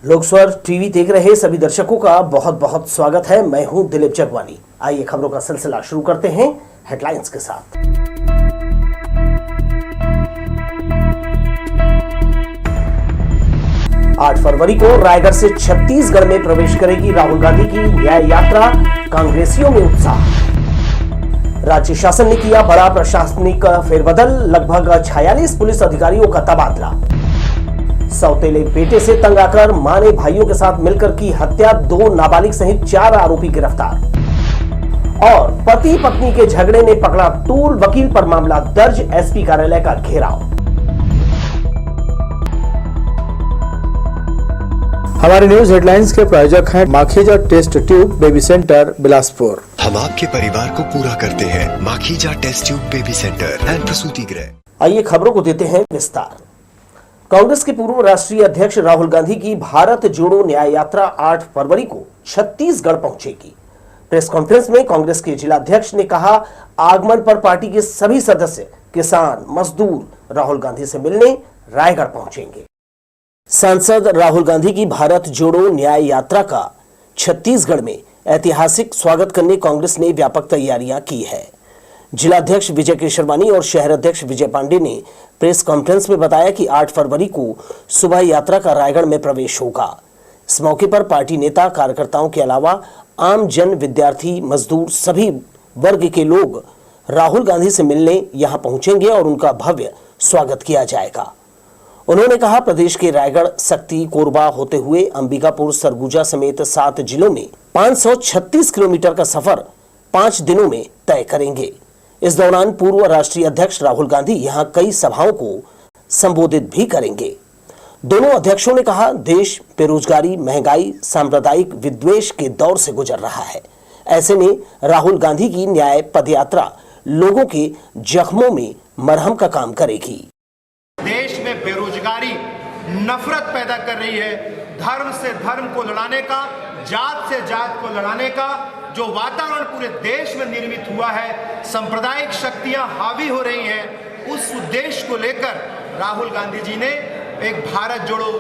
लोकस्वर TV देख रहे सभी दर्शकों का बहुत बहुत स्वागत है। मैं हूं दिलीप जगवानी। आइए खबरों का सिलसिला शुरू करते हैं हेडलाइंस के साथ। 8 फरवरी को रायगढ़ से छत्तीसगढ़ में प्रवेश करेगी राहुल गांधी की न्याय यात्रा, कांग्रेसियों में उत्साह। राज्य शासन ने किया बड़ा प्रशासनिक फेरबदल, लगभग 46 पुलिस अधिकारियों का तबादला। सौतेले बेटे से तंग आकर मां ने भाइयों के साथ मिलकर की हत्या, 2 नाबालिग सहित 4 आरोपी गिरफ्तार। और पति पत्नी के झगड़े ने पकड़ा तूल, वकील पर मामला दर्ज, एसपी कार्यालय का घेराव। हमारे न्यूज हेडलाइंस के प्रायोजक हैं Makhija test tube baby centre Bilaspur. हम आपके परिवार को पूरा करते हैं। Makhija test tube baby centre and प्रसूति गृह। आइए खबरों को देते हैं विस्तार। कांग्रेस के पूर्व राष्ट्रीय अध्यक्ष राहुल गांधी की भारत जोड़ो न्याय यात्रा 8 फरवरी को छत्तीसगढ़ पहुंचेगी। प्रेस कॉन्फ्रेंस में कांग्रेस के जिलाध्यक्ष ने कहा, आगमन पर पार्टी के सभी सदस्य, किसान, मजदूर राहुल गांधी से मिलने रायगढ़ पहुंचेंगे। सांसद राहुल गांधी की भारत जोड़ो न्याय यात्रा का छत्तीसगढ़ में ऐतिहासिक स्वागत करने कांग्रेस ने व्यापक तैयारियां की है। जिलाध्यक्ष विजय केशरवानी और शहर अध्यक्ष विजय पांडे ने प्रेस कॉन्फ्रेंस में बताया कि 8 फरवरी को सुबह यात्रा का रायगढ़ में प्रवेश होगा। इस मौके पर पार्टी नेता कार्यकर्ताओं के अलावा आम जन, विद्यार्थी, मजदूर, सभी वर्ग के लोग राहुल गांधी से मिलने यहां पहुंचेंगे और उनका भव्य स्वागत किया जाएगा। उन्होंने कहा, प्रदेश के रायगढ़, सक्ती, कोरबा होते हुए अंबिकापुर, सरगुजा समेत 7 जिलों में 536 किलोमीटर का सफर 5 दिनों में तय करेंगे। इस दौरान पूर्व राष्ट्रीय अध्यक्ष राहुल गांधी यहां कई सभाओं को संबोधित भी करेंगे। दोनों अध्यक्षों ने कहा, देश बेरोजगारी, महंगाई, सांप्रदायिक विद्वेष के दौर से गुजर रहा है। ऐसे में राहुल गांधी की न्याय पदयात्रा लोगों के जख्मों में मरहम का काम करेगी। देश में बेरोजगारी नफरत पैदा कर रही है। धर्म से धर्म को लड़ाने का, जात से जात को लड़ाने का जो वातावरण पूरे देश में निर्मित हुआ है, सांप्रदायिक शक्तियां हावी हो रही हैं, उस उद्देश्य को लेकर राहुल गांधी जी ने एक भारत जोड़ो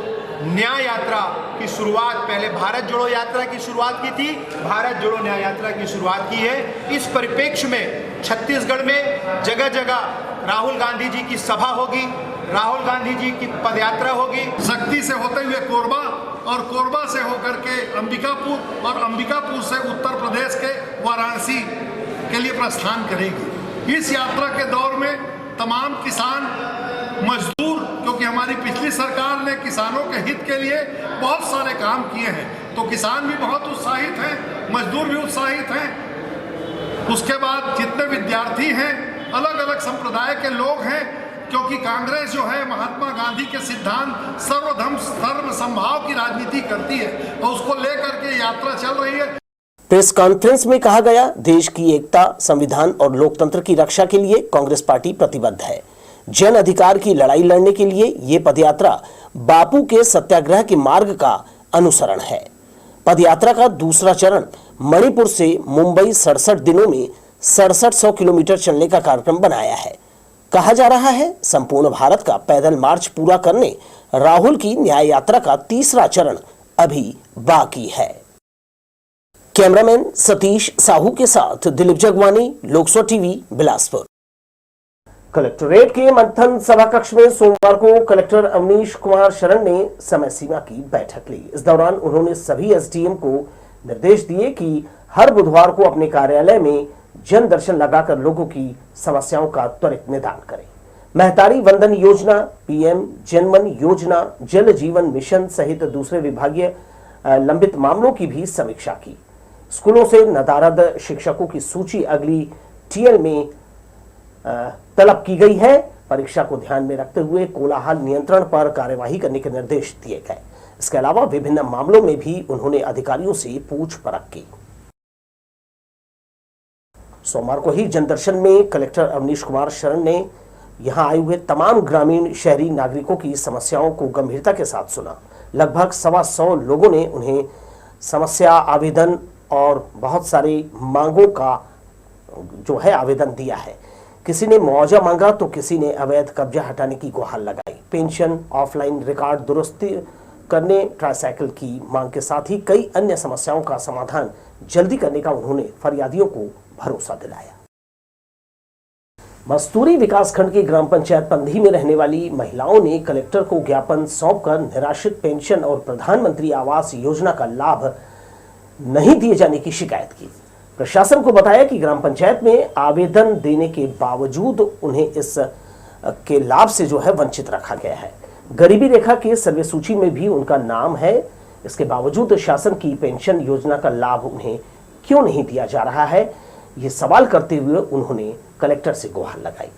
न्याय यात्रा की शुरुआत, पहले भारत जोड़ो यात्रा की शुरुआत की थी, भारत जोड़ो न्याय यात्रा की शुरुआत की है। इस परिप्रेक्ष्य में छत्तीसगढ़ में जगह जगह राहुल गांधी जी की सभा होगी, राहुल गांधी जी की पदयात्रा होगी। सक्ती से होते हुए कोरबा और कोरबा से होकर के अंबिकापुर और अंबिकापुर से उत्तर प्रदेश के वाराणसी के लिए प्रस्थान करेगी। इस यात्रा के दौर में तमाम किसान, मजदूर, क्योंकि हमारी पिछली सरकार ने किसानों के हित के लिए बहुत सारे काम किए हैं, तो किसान भी बहुत उत्साहित हैं, मजदूर भी उत्साहित हैं। उसके बाद जितने विद्यार्थी हैं, अलग अलग संप्रदाय के लोग हैं, क्योंकि कांग्रेस जो है महात्मा गांधी के सिद्धांत सर्वधर्म सर्व समभाव की राजनीति करती है और उसको लेकर के यात्रा चल रही है। प्रेस कॉन्फ्रेंस में कहा गया, देश की एकता, संविधान और लोकतंत्र की रक्षा के लिए कांग्रेस पार्टी प्रतिबद्ध है। जन अधिकार की लड़ाई लड़ने के लिए ये पदयात्रा बापू के सत्याग्रह के मार्ग का अनुसरण है। पदयात्रा का दूसरा चरण मणिपुर से मुंबई 67 दिनों में 6700 किलोमीटर चलने का कार्यक्रम बनाया है। कहा जा रहा है, संपूर्ण भारत का पैदल मार्च पूरा करने राहुल की न्याय यात्रा का तीसरा चरण अभी बाकी है। कैमरामैन सतीश साहू के साथ दिलीप जगवानी, लोकस्वर टीवी, बिलासपुर। कलेक्टोरेट के मंथन सभा कक्ष में सोमवार को कलेक्टर अवनीश कुमार शरण ने समय सीमा की बैठक ली। इस दौरान उन्होंने सभी एसडीएम को निर्देश दिए कि हर बुधवार को अपने कार्यालय में जन दर्शन लगाकर लोगों की समस्याओं का त्वरित निदान करें। महतारी वंदन योजना, पीएम जनमन योजना, जल जीवन मिशन सहित दूसरे विभागीय लंबित मामलों की भी समीक्षा की। स्कूलों से नदारद शिक्षकों की सूची अगली टीएल में तलब की गई है। परीक्षा को ध्यान में रखते हुए कोलाहल नियंत्रण पर कार्यवाही करने के निर्देश दिए गए। इसके अलावा विभिन्न मामलों में भी उन्होंने अधिकारियों से पूछ परख की। सोमवार को ही जनदर्शन में कलेक्टर अवनीश कुमार शरण ने यहां आए हुए तमाम ग्रामीण शहरी नागरिकों की समस्याओं को गंभीरता के साथ सुना। लगभग 125 लोगों ने उन्हें समस्या, आवेदन और बहुत सारी मांगों का जो है आवेदन दिया है। किसी ने मुआवजा मांगा तो किसी ने अवैध कब्जा हटाने की गुहार लगाई। पेंशन, ऑफलाइन रिकॉर्ड दुरुस्ती करने, ट्राईसाइकिल की मांग के साथ ही कई अन्य समस्याओं का समाधान जल्दी करने का उन्होंने फरियादियों को भरोसा दिलाया। मस्तूरी विकासखंड की ग्राम पंचायत पंधी में रहने वाली महिलाओं ने कलेक्टर को ज्ञापन सौंपकर निराश्रित पेंशन और प्रधानमंत्री आवास योजना का लाभ नहीं दिए जाने की शिकायत की। प्रशासन को बताया कि ग्राम पंचायत में आवेदन देने के बावजूद उन्हें इस के लाभ से वंचित रखा गया है। गरीबी रेखा के सर्वे सूची में भी उनका नाम है, इसके बावजूद शासन की पेंशन योजना का लाभ उन्हें क्यों नहीं दिया जा रहा है, ये सवाल करते हुए उन्होंने कलेक्टर से गुहार लगाई।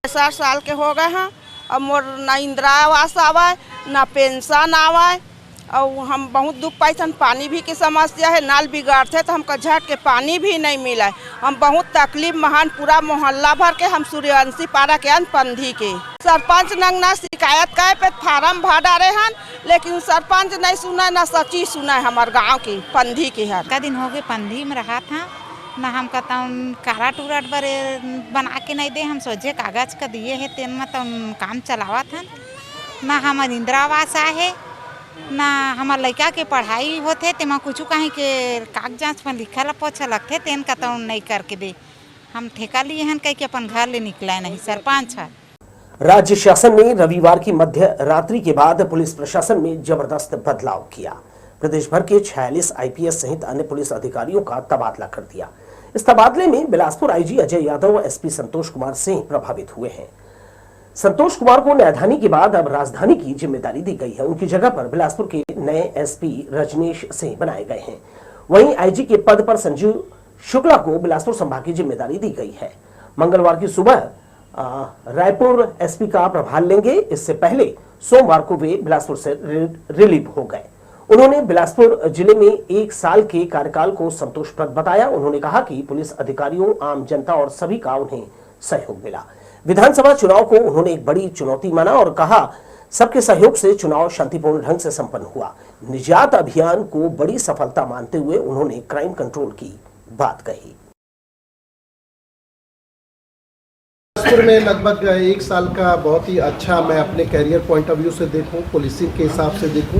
60 साल के हो गए हैं, अब मोर ना इंदिरा आवास आवा ना पेंशन आवा, और हम बहुत दुख पाई। पानी भी की समस्या है, नाल बिगाड़ते तो हमको झट के पानी भी नहीं मिला। हम बहुत तकलीफ महान पूरा मोहल्ला भर के हम सूर्यवंशी पारा के पंधी के सरपंच नंगना शिकायत करे पे फार्म भर डाले हैं, लेकिन सरपंच नहीं सुना ना सची सुना हमारे गाँव की पंधी के है। का दिन हो गए पंधी में रहा था ना, हम कहता काराट उराट बरे बना के नहीं दे, हम सोचे कागज का दिए है तेन में तो काम चलावा था ना। हमार इंदिरा आवास है ना, हमार लड़का के पढ़ाई होते तेमा कुछ कहीं के कागजात में लिखल पोछा लगते तेन का तो नहीं करके दे। हम ठेका लिए हैं कहीं के अपन घर ले निकला नहीं, सरपंच है। राज्य शासन ने रविवार की मध्य रात्रि के बाद पुलिस प्रशासन में जबरदस्त बदलाव किया। प्रदेश भर के 46 आईपीएस सहित अन्य पुलिस अधिकारियों का तबादला कर दिया। इस तबादले में बिलासपुर आईजी अजय यादव, एसपी संतोष कुमार सिंह प्रभावित हुए हैं। संतोष कुमार को न्यायधानी के बाद अब राजधानी की जिम्मेदारी दी गई है। उनकी जगह पर बिलासपुर के नए एसपी रजनीश सिंह बनाए गए हैं। वहीं आईजी के पद पर संजीव शुक्ला को बिलासपुर संभाग की जिम्मेदारी दी गई है। मंगलवार की सुबह रायपुर एसपी का प्रभार लेंगे। इससे पहले सोमवार को वे बिलासपुर से रिलीव हो गए। उन्होंने बिलासपुर जिले में 1 साल के कार्यकाल को संतोषप्रद बताया। उन्होंने कहा कि पुलिस अधिकारियों, आम जनता और सभी का उन्हें सहयोग मिला। विधानसभा चुनाव को उन्होंने एक बड़ी चुनौती माना और कहा सबके सहयोग से चुनाव शांतिपूर्ण ढंग से संपन्न हुआ। निजात अभियान को बड़ी सफलता मानते हुए उन्होंने क्राइम कंट्रोल की बात कही। बिलासपुर में लगभग 1 साल का बहुत ही अच्छा, मैं अपने कैरियर पॉइंट ऑफ व्यू से देखूं, पुलिसिंग के हिसाब से देखूं,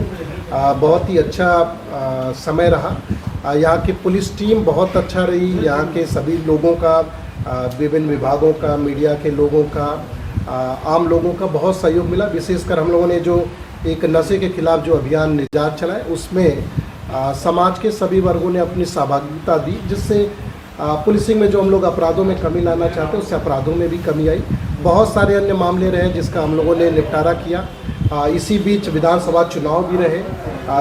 बहुत ही अच्छा समय रहा। यहाँ की पुलिस टीम बहुत अच्छा रही। यहाँ के सभी लोगों का, विभिन्न विभागों का, मीडिया के लोगों का, आम लोगों का बहुत सहयोग मिला। विशेषकर हम लोगों ने जो एक नशे के खिलाफ जो अभियान निजात चलाए, उसमें समाज के सभी वर्गों ने अपनी सहभागिता दी, जिससे पुलिसिंग में जो हम लोग अपराधों में कमी लाना चाहते हैं उससे अपराधों में भी कमी आई। बहुत सारे अन्य मामले रहे जिसका हम लोगों ने निपटारा किया। इसी बीच विधानसभा चुनाव भी रहे,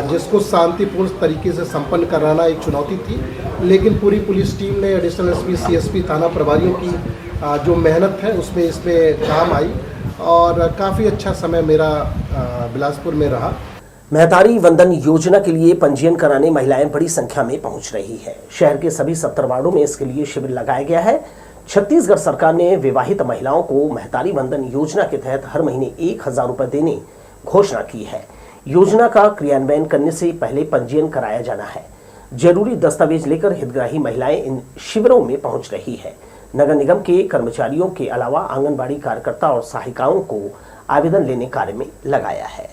जिसको शांतिपूर्ण तरीके से संपन्न कराना एक चुनौती थी, लेकिन पूरी पुलिस टीम ने, एडिशनल एसपी, सीएसपी, थाना प्रभारियों की जो मेहनत है उसमें इसमें काम आई और काफ़ी अच्छा समय मेरा बिलासपुर में रहा। महतारी वंदन योजना के लिए पंजीयन कराने महिलाएं बड़ी संख्या में पहुंच रही है। शहर के सभी 70 वार्डों में इसके लिए शिविर लगाया गया है। छत्तीसगढ़ सरकार ने विवाहित महिलाओं को महतारी वंदन योजना के तहत हर महीने 1000 रुपए देने घोषणा की है। योजना का क्रियान्वयन करने से पहले पंजीयन कराया जाना है। जरूरी दस्तावेज लेकर हितग्राही महिलाएं इन शिविरों में पहुंच रही है। नगर निगम के कर्मचारियों के अलावा आंगनबाड़ी कार्यकर्ता और सहायिकाओं को आवेदन लेने कार्य में लगाया है।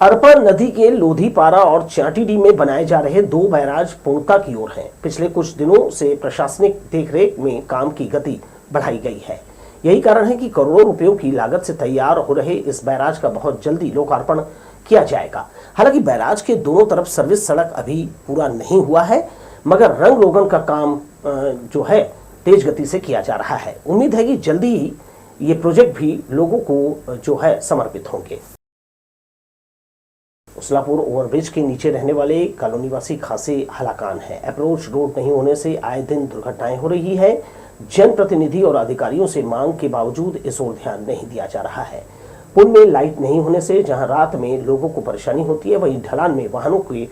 अरपा नदी के लोधीपारा और चाटीडी में बनाए जा रहे 2 बैराज पूर्णता की ओर हैं। पिछले कुछ दिनों से प्रशासनिक देखरेख में काम की गति बढ़ाई गई है। यही कारण है कि करोड़ों रुपयों की लागत से तैयार हो रहे इस बैराज का बहुत जल्दी लोकार्पण किया जाएगा। हालांकि बैराज के दोनों तरफ सर्विस सड़क अभी पूरा नहीं हुआ है, मगर रंग रोगन का काम जो है तेज गति से किया जा रहा है। उम्मीद है कि जल्दी ही ये प्रोजेक्ट भी लोगों को जो है समर्पित होंगे। उसलापुर ओवरब्रिज के नीचे रहने वाले कॉलोनीवासी खासे हलाकान है। अप्रोच रोड नहीं होने से आए दिन दुर्घटनाएं हो रही है। जनप्रतिनिधि और अधिकारियों से मांग के बावजूद इस ओर ध्यान नहीं दिया जा रहा है। पुल में लाइट नहीं होने से जहां रात में लोगों को परेशानी होती है, वहीं ढलान में वाहनों के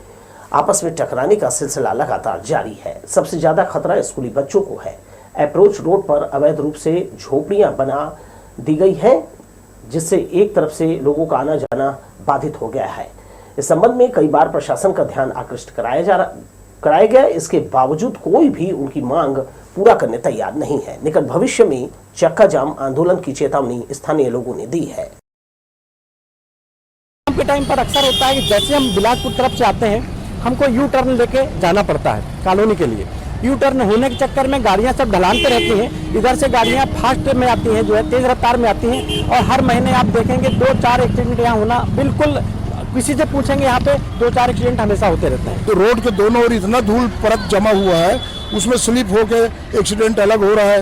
आपस में टकराने का सिलसिला लगातार जारी है। सबसे ज्यादा खतरा स्कूली बच्चों को है। अप्रोच रोड पर अवैध रूप से झोपड़ियां बना दी गई है, जिससे एक तरफ से लोगों का आना जाना बाधित हो गया है। इस संबंध में कई बार प्रशासन का ध्यान आकृष्ट कराया गया। इसके बावजूद कोई भी उनकी मांग पूरा करने तैयार नहीं है। निकट भविष्य में चक्का जाम आंदोलन की चेतावनी स्थानीय लोगों ने दी है। टाइम पर अक्सर होता है कि जैसे हम बिलासपुर तरफ से आते हैं हमको यू टर्न लेके जाना पड़ता है कॉलोनी के लिए। यू टर्न होने के चक्कर में गाड़ियां सब ढलान पे रहती हैं, इधर से गाड़ियां फास्ट में आती हैं, जो है तेज रफ्तार में आती हैं, और हर महीने आप देखेंगे 2-4 एक्सीडेंट यहाँ होना बिल्कुल, किसी से पूछेंगे यहाँ पे 2-4 एक्सीडेंट हमेशा होते रहते हैं। तो रोड के दोनों ओर इतना धूल परत जमा हुआ है, उसमें स्लिप होके एक्सीडेंट अलग हो रहा है।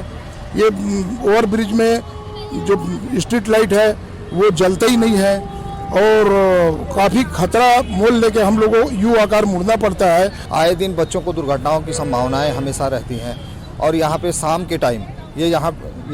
ये ओवर ब्रिज में जो स्ट्रीट लाइट है वो जलता ही नहीं है और काफ़ी खतरा मोल लेके हम लोगों को यू आकार मुड़ना पड़ता है। आए दिन बच्चों को दुर्घटनाओं की संभावनाएं हमेशा रहती हैं और यहाँ पे शाम के टाइम ये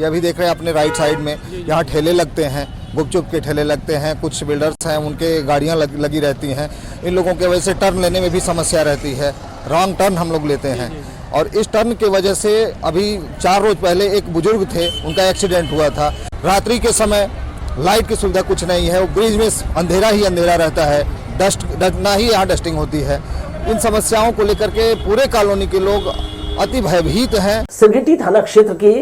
अभी देख रहे हैं अपने राइट साइड में, यहाँ ठेले लगते हैं, गुपचुप के ठेले लगते हैं, कुछ बिल्डर्स हैं उनके गाड़ियाँ लगी रहती हैं। इन लोगों के वजह से टर्न लेने में भी समस्या रहती है, रॉन्ग टर्न हम लोग लेते हैं और इस टर्न की वजह से अभी 4 रोज पहले एक बुजुर्ग थे, उनका एक्सीडेंट हुआ था। रात्रि के समय लाइट की सुविधा कुछ नहीं है, वो ब्रिज में अंधेरा ही अंधेरा रहता है, ना ही यहाँ डस्टिंग होती है। इन समस्याओं को लेकर के पूरे कॉलोनी के लोग अति भयभीत हैं। सिरगिट्टी थाना क्षेत्र के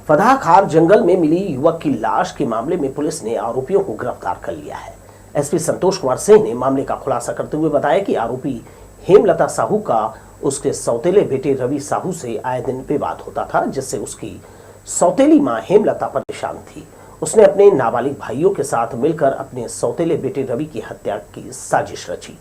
फदाखार जंगल में मिली युवक की लाश के मामले में पुलिस ने आरोपियों को गिरफ्तार कर लिया है। एसपी संतोष कुमार सिंह ने मामले का खुलासा करते हुए बताया कि आरोपी हेमलता साहू का उसके सौतेले बेटे रवि साहू से आए दिन विवाद होता था, जिससे उसकी सौतेली मां हेमलता परेशान थी। उसने अपने नाबालिग भाइयों के साथ मिलकर अपने सौतेले बेटे रवि की हत्या की साजिश रची।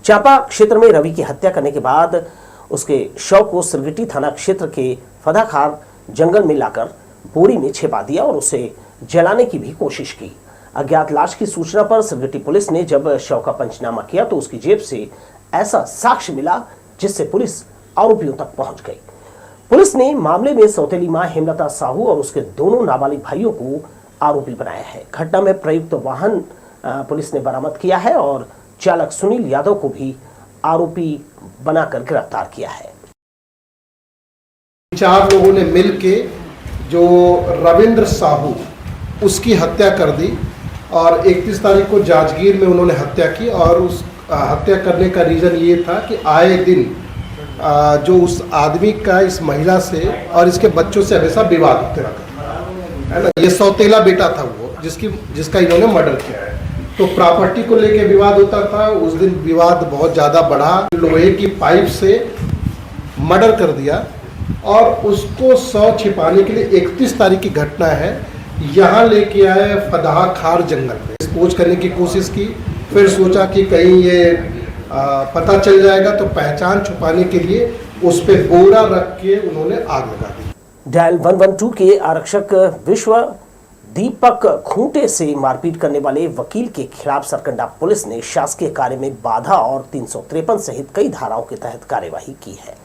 चांपा क्षेत्र में रवि की हत्या करने के बाद उसके शव को सिरगिट्टी थाना क्षेत्र के फदाखार जंगल में लाकर बोरी में छिपा दिया और उसे जलाने की भी कोशिश की। अज्ञात लाश की सूचना पर सिरगिट्टी पुलिस ने जब शव का पंचनामा किया तो उसकी जेब से ऐसा साक्ष्य मिला जिससे पुलिस आरोपियों तक पहुंच गई। पुलिस ने मामले में सौतेली मां हेमलता साहू और उसके दोनों नाबालिग भाइयों को आरोपी बनाया है। घटना में प्रयुक्त वाहन पुलिस ने बरामद किया है और चालक सुनील यादव को भी आरोपी बनाकर गिरफ्तार किया है। 4 लोगों ने मिलके जो रविंद्र साहू उसकी हत्या कर दी और 31 तारीख को जांजगीर में उन्होंने हत्या की और उस हत्या करने का रीज़न ये था कि आए दिन जो उस आदमी का इस महिला से और इसके बच्चों से हमेशा विवाद होते रहता है ना। ये सौतेला बेटा था वो जिसका इन्होंने मर्डर किया है, तो प्रॉपर्टी को लेके विवाद होता था। उस दिन विवाद बहुत ज़्यादा बढ़ा, लोहे की पाइप से मर्डर कर दिया और उसको शव छिपाने के लिए 31 तारीख की घटना है, यहाँ लेके आए फदाखार जंगल में डिस्पोज करने की कोशिश की। फिर सोचा कि कहीं ये पता चल जाएगा तो पहचान छुपाने के लिए उस पर बोरा रख के उन्होंने आग लगा दी। डायल 112 के आरक्षक विश्व दीपक खूंटे से मारपीट करने वाले वकील के खिलाफ सरकंडा पुलिस ने शासकीय कार्य में बाधा और 353 सहित कई धाराओं के तहत कार्यवाही की है।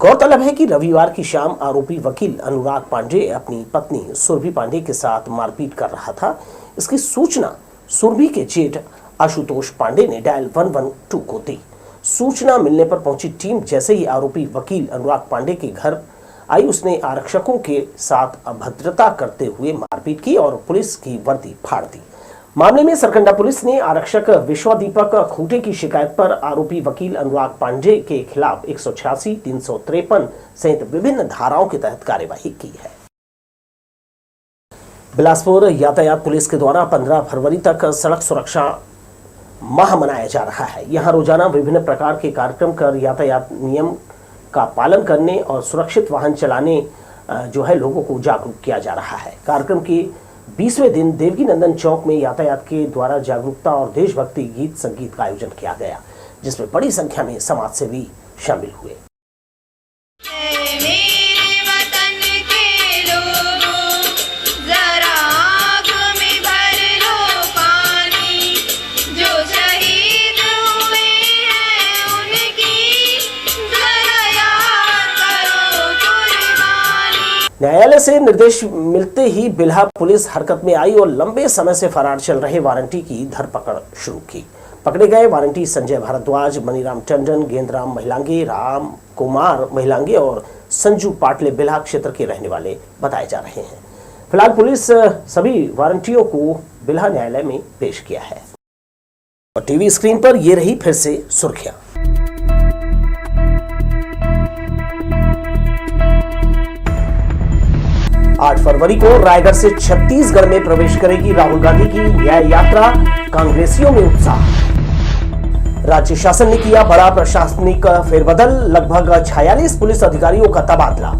गौरतलब है कि रविवार की शाम आरोपी वकील अनुराग पांडे अपनी पत्नी सुरभि पांडे के साथ मारपीट कर रहा था। इसकी सूचना सुरभि के जेठ आशुतोष पांडे ने डायल 112 को दी। सूचना मिलने पर पहुंची टीम जैसे ही आरोपी वकील अनुराग पांडे के घर आई, उसने आरक्षकों के साथ अभद्रता करते हुए मारपीट की और पुलिस की वर्दी फाड़ दी। मामले में सरकंडा पुलिस ने आरक्षक विश्व दीपक खूंटे की शिकायत पर आरोपी वकील अनुराग पांडे के खिलाफ 186, 353 सहित विभिन्न धाराओं के तहत कार्यवाही की है। बिलासपुर यातायात पुलिस के द्वारा 15 फरवरी तक सड़क सुरक्षा माह मनाया जा रहा है। यहाँ रोजाना विभिन्न प्रकार के कार्यक्रम कर यातायात नियम का पालन करने और सुरक्षित वाहन चलाने जो है लोगों को जागरूक किया जा रहा है। कार्यक्रम के 20वें दिन देवकी नंदन चौक में यातायात के द्वारा जागरूकता और देशभक्ति गीत संगीत का आयोजन किया गया, जिसमें बड़ी संख्या में समाज सेवी शामिल हुए। न्यायालय से निर्देश मिलते ही बिल्हा पुलिस हरकत में आई और लंबे समय से फरार चल रहे वारंटी की धरपकड़ शुरू की। पकड़े गए वारंटी संजय भारद्वाज, मनीराम टंडन, गेंदराम महिलांगे, राम कुमार महिलांगे और संजू पाटले बिल्हा क्षेत्र के रहने वाले बताए जा रहे हैं। फिलहाल पुलिस सभी वारंटियों को बिल्हा न्यायालय में पेश किया है। और टीवी स्क्रीन पर ये रही फिर से सुर्खियां। 8 फरवरी को रायगढ़ से छत्तीसगढ़ में प्रवेश करेगी राहुल गांधी की न्याय यात्रा, कांग्रेसियों में उत्साह। राज्य शासन ने किया बड़ा प्रशासनिक फेरबदल, लगभग 46 पुलिस अधिकारियों का तबादला।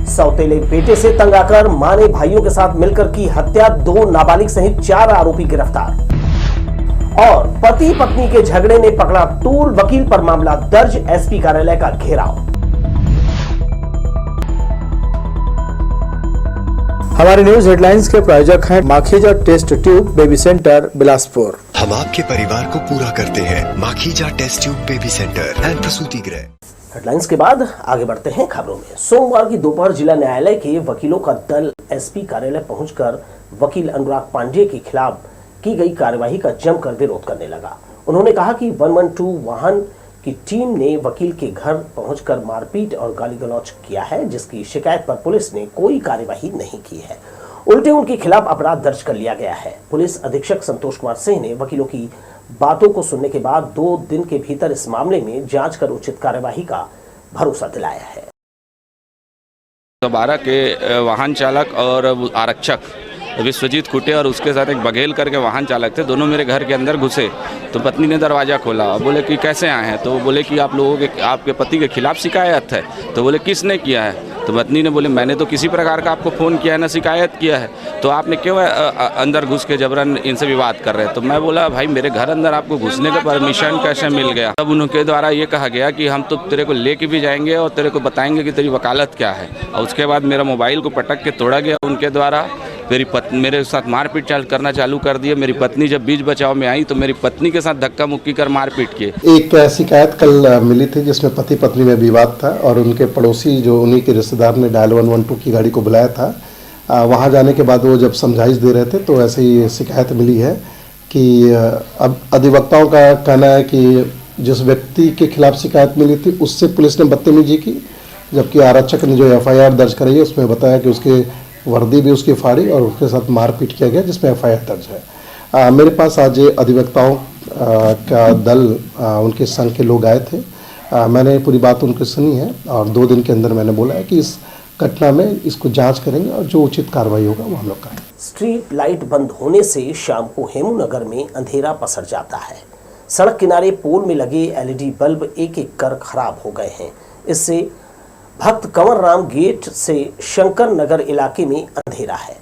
सौतेले बेटे से तंग आकर मां ने भाइयों के साथ मिलकर की हत्या, 2 नाबालिग सहित 4 आरोपी गिरफ्तार। और पति पत्नी के झगड़े ने पकड़ा टूल, वकील पर मामला दर्ज, एसपी कार्यालय का घेराव। हमारे न्यूज हेडलाइंस के प्रायोजक हैं Makhija test tube baby centre Bilaspur. हम आपके परिवार को पूरा करते हैं Makhija test tube baby centre and प्रसूति गृह। हेडलाइंस के बाद आगे बढ़ते हैं खबरों में। सोमवार की दोपहर जिला न्यायालय के वकीलों का दल एसपी कार्यालय पहुंचकर वकील अनुराग पांडे के खिलाफ की गई कार्यवाही का जमकर विरोध करने लगा। उन्होंने कहा कि 112 वाहन की टीम ने वकील के घर पहुंचकर मारपीट और गाली गलौज किया है, जिसकी शिकायत पर पुलिस ने कोई कार्यवाही नहीं की है। उल्टे उनके खिलाफ अपराध दर्ज कर लिया गया है। पुलिस अधीक्षक संतोष कुमार सिंह ने वकीलों की बातों को सुनने के बाद 2 दिन के भीतर इस मामले में जांच कर उचित कार्यवाही का भरोसा दिलाया है। 12 के वाहन चालक और आरक्षक विश्वजीत कुटे और उसके साथ एक बघेल करके वाहन चालक थे, दोनों मेरे घर के अंदर घुसे। तो पत्नी ने दरवाज़ा खोला, बोले कि कैसे आए हैं, तो बोले कि आप लोगों के आपके पति के खिलाफ शिकायत है। तो बोले किसने किया है, तो पत्नी ने बोले मैंने तो किसी प्रकार का आपको फ़ोन किया है ना शिकायत किया है, तो आपने क्यों अंदर घुस के जबरन इनसे विवाद कर रहे हैं। तो मैं बोला भाई मेरे घर अंदर आपको घुसने का परमिशन कैसे मिल गया। तब उनके द्वारा ये कहा गया कि हम तो तेरे को लेके भी जाएंगे और तेरे को बताएंगे कि तेरी वकालत क्या है। और उसके बाद मेरा मोबाइल को पटक के तोड़ा गया उनके द्वारा। मेरे साथ मारपीट करना चालू कर दिए। मेरी पत्नी जब बीच बचाव में आई तो मेरी पत्नी के साथ धक्का मुक्की कर मारपीट किए। एक शिकायत कल मिली थी जिसमें पति पत्नी में विवाद था और उनके पड़ोसी जो उन्हीं के रिश्तेदार ने डायल 112 की गाड़ी को बुलाया था। वहां जाने के बाद वो जब समझाइश दे रहे थे तो ऐसे ही शिकायत मिली है कि अब अधिवक्ताओं का कहना है कि जिस व्यक्ति के खिलाफ शिकायत मिली थी उससे पुलिस ने बदतमीजी की, जबकि आरक्षक ने जो FIR दर्ज कराई है उसमें बताया कि उसके वर्दी भी उसकी फाड़ी और उसके साथ मारपीट किया गया, जिसमें FIR दर्ज है। मेरे पास आज अधिवक्ताओं का दल उनके संघ के लोग आए थे। मैंने पूरी बात उनकी सुनी है और 2 दिन के अंदर मैंने बोला है कि इस घटना में इसको जांच करेंगे और जो उचित कार्रवाई होगा वो हम लोग करेंगे। स्ट्रीट लाइट बंद होने से शाम को हेमूनगर में अंधेरा पसर जाता है। सड़क किनारे पोल में लगे LED बल्ब एक एक कर खराब हो गए हैं। इससे भक्त कंवर राम गेट से शंकर नगर इलाके में अंधेरा है।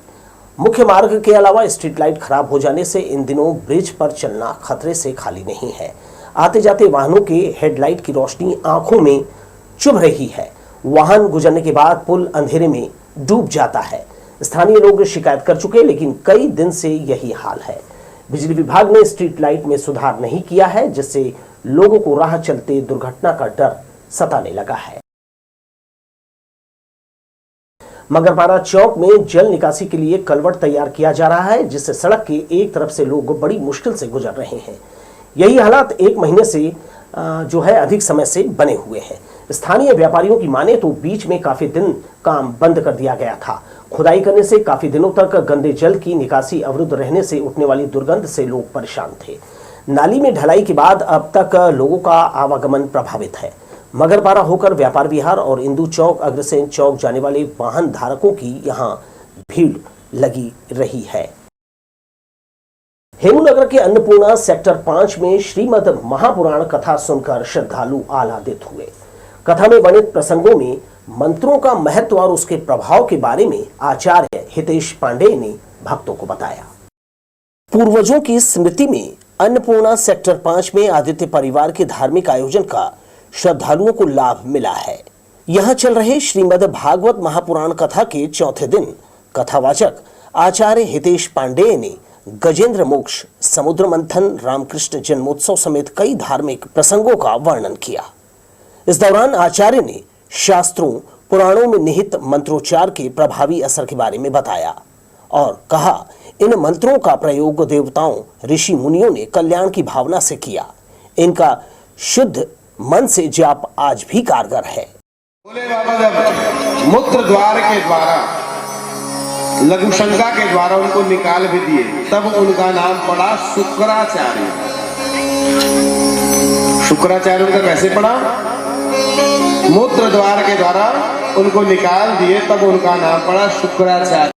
मुख्य मार्ग के अलावा स्ट्रीट लाइट खराब हो जाने से इन दिनों ब्रिज पर चलना खतरे से खाली नहीं है। आते जाते वाहनों के हेडलाइट की रोशनी आंखों में चुभ रही है। वाहन गुजरने के बाद पुल अंधेरे में डूब जाता है। स्थानीय लोग शिकायत कर चुके, लेकिन कई दिन से यही हाल है। बिजली विभाग ने स्ट्रीट लाइट में सुधार नहीं किया है, जिससे लोगों को राह चलते दुर्घटना का डर सताने लगा है। मगरपारा चौक में जल निकासी के लिए कलवट तैयार किया जा रहा है, जिससे सड़क के एक तरफ से लोग बड़ी मुश्किल से गुजर रहे हैं। यही हालात 1 महीने से जो है अधिक समय से बने हुए हैं। स्थानीय व्यापारियों की माने तो बीच में काफी दिन काम बंद कर दिया गया था। खुदाई करने से काफी दिनों तक गंदे जल की निकासी अवरुद्ध रहने से उठने वाली दुर्गंध से लोग परेशान थे। नाली में ढलाई के बाद अब तक लोगों का आवागमन प्रभावित है। मगरपारा होकर व्यापार विहार और इंदू चौक, अग्रसेन चौक जाने वाले वाहन धारकों की यहां भीड़ लगी रही है। हेमूनगर के अन्नपूर्णा सेक्टर 5 में श्रीमद् महापुराण कथा सुनकर श्रद्धालु आह्लादित हुए। कथा में वर्णित प्रसंगों में मंत्रों का महत्व और उसके प्रभाव के बारे में आचार्य हितेश पांडे ने भक्तों को बताया। पूर्वजों की स्मृति में अन्नपूर्णा सेक्टर 5 में आदित्य परिवार के धार्मिक आयोजन का श्रद्धालुओं को लाभ मिला है। यहां चल रहे श्रीमद् भागवत महापुराण कथा के 4थे दिन कथावाचक आचार्य हितेश पांडे ने गजेंद्र मोक्ष, समुद्र मंथन, रामकृष्ण जन्मोत्सव समेत कई धार्मिक प्रसंगों का वर्णन किया। इस दौरान आचार्य ने शास्त्रों पुराणों में निहित मंत्रोच्चार के प्रभावी असर के बारे में बताया और कहा इन मंत्रों का प्रयोग देवताओं, ऋषि मुनियों ने कल्याण की भावना से किया। इनका शुद्ध मन से जाप आज भी कारगर है। बोले बाबा जब मूत्र द्वार के द्वारा, लघुशंका के द्वारा उनको निकाल भी दिए, तब उनका नाम पड़ा शुक्राचार्य। शुक्राचार्य उनका कैसे पड़ा? मूत्र द्वार के द्वारा उनको निकाल दिए तब उनका नाम पड़ा शुक्राचार्य।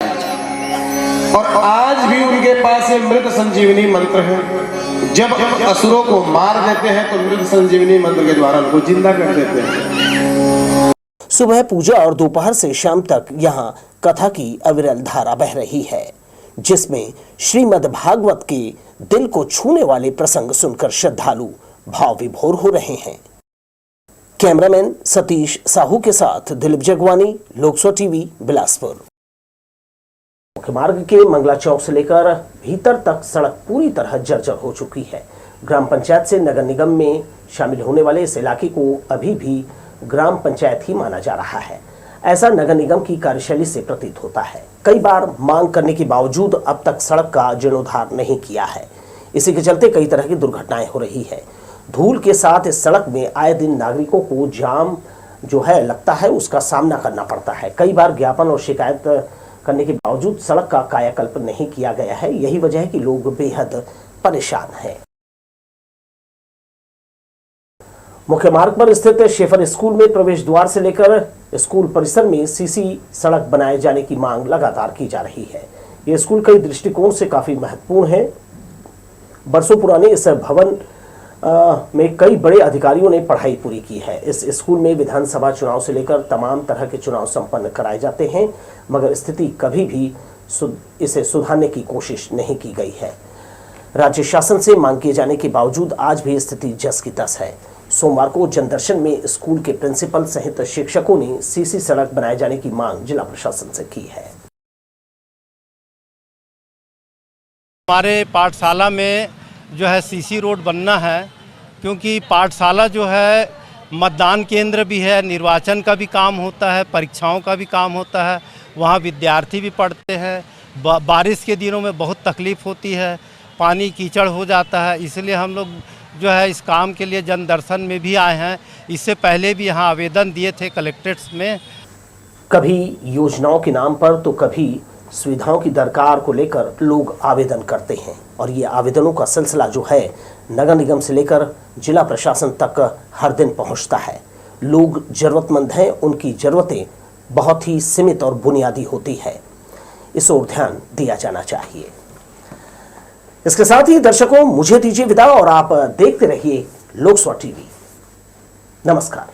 और आज भी उनके पास ये मृत संजीवनी मंत्र है। जब असुरों को मार देते हैं तो मृत संजीवनी मंत्र के द्वारा उनको जिंदा कर देते हैं। सुबह पूजा और दोपहर से शाम तक यहाँ कथा की अविरल धारा बह रही है, जिसमें श्रीमद् भागवत के दिल को छूने वाले प्रसंग सुनकर श्रद्धालु भाव विभोर हो रहे हैं। कैमरामैन सतीश साहू के साथ दिलीप जगवानी, लोकसभा टीवी, बिलासपुर। मुख्य मार्ग के मंगला चौक से लेकर भीतर तक सड़क पूरी तरह जर्जर हो चुकी है। ग्राम पंचायत से नगर निगम में शामिल होने वाले इस इलाके को अभी भी ग्राम पंचायत ही माना जा रहा है। ऐसा नगर निगम की कार्यशैली से प्रतीत होता है। कई बार मांग करने के बावजूद अब तक सड़क का जीर्णोद्धार नहीं किया है। इसी के चलते कई तरह की दुर्घटनाएं हो रही है। धूल के साथ इस सड़क में आए दिन नागरिकों को जाम जो है लगता है उसका सामना करना पड़ता है। कई बार ज्ञापन और शिकायत करने के बावजूद सड़क का कायाकल्प नहीं किया गया है। यही वजह है कि लोग बेहद परेशान हैं। मुख्य मार्ग पर स्थित शेफर स्कूल में प्रवेश द्वार से लेकर स्कूल परिसर में सीसी सड़क बनाए जाने की मांग लगातार की जा रही है। यह स्कूल कई दृष्टिकोण से काफी महत्वपूर्ण है। बरसों पुराने इस भवन में कई बड़े अधिकारियों ने पढ़ाई पूरी की है। इस स्कूल में विधानसभा चुनाव से लेकर तमाम तरह के चुनाव संपन्न कराए जाते हैं, मगर स्थिति कभी भी इसे सुधारने की कोशिश नहीं की गई है। राज्य शासन से मांग किए जाने के बावजूद आज भी स्थिति जस की तस है। सोमवार को जनदर्शन में स्कूल के प्रिंसिपल सहित शिक्षकों ने सीसी सड़क बनाए जाने की मांग जिला प्रशासन से की है। हमारे पाठशाला में जो है सीसी रोड बनना है, क्योंकि पाठशाला जो है मतदान केंद्र भी है, निर्वाचन का भी काम होता है, परीक्षाओं का भी काम होता है। वहाँ विद्यार्थी भी पढ़ते हैं। बारिश के दिनों में बहुत तकलीफ़ होती है, पानी कीचड़ हो जाता है। इसलिए हम लोग जो है इस काम के लिए जनदर्शन में भी आए हैं। इससे पहले भी यहाँ आवेदन दिए थे कलेक्ट्रेट्स में। कभी योजनाओं के नाम पर तो कभी सुविधाओं की दरकार को लेकर लोग आवेदन करते हैं और ये आवेदनों का सिलसिला जो है नगर निगम से लेकर जिला प्रशासन तक हर दिन पहुंचता है। लोग जरूरतमंद हैं, उनकी ज़रूरतें बहुत ही सीमित और बुनियादी होती है। इस ओर ध्यान दिया जाना चाहिए। इसके साथ ही दर्शकों मुझे दीजिए विदा और आप देखते रहिए लोकसभा टीवी। नमस्कार।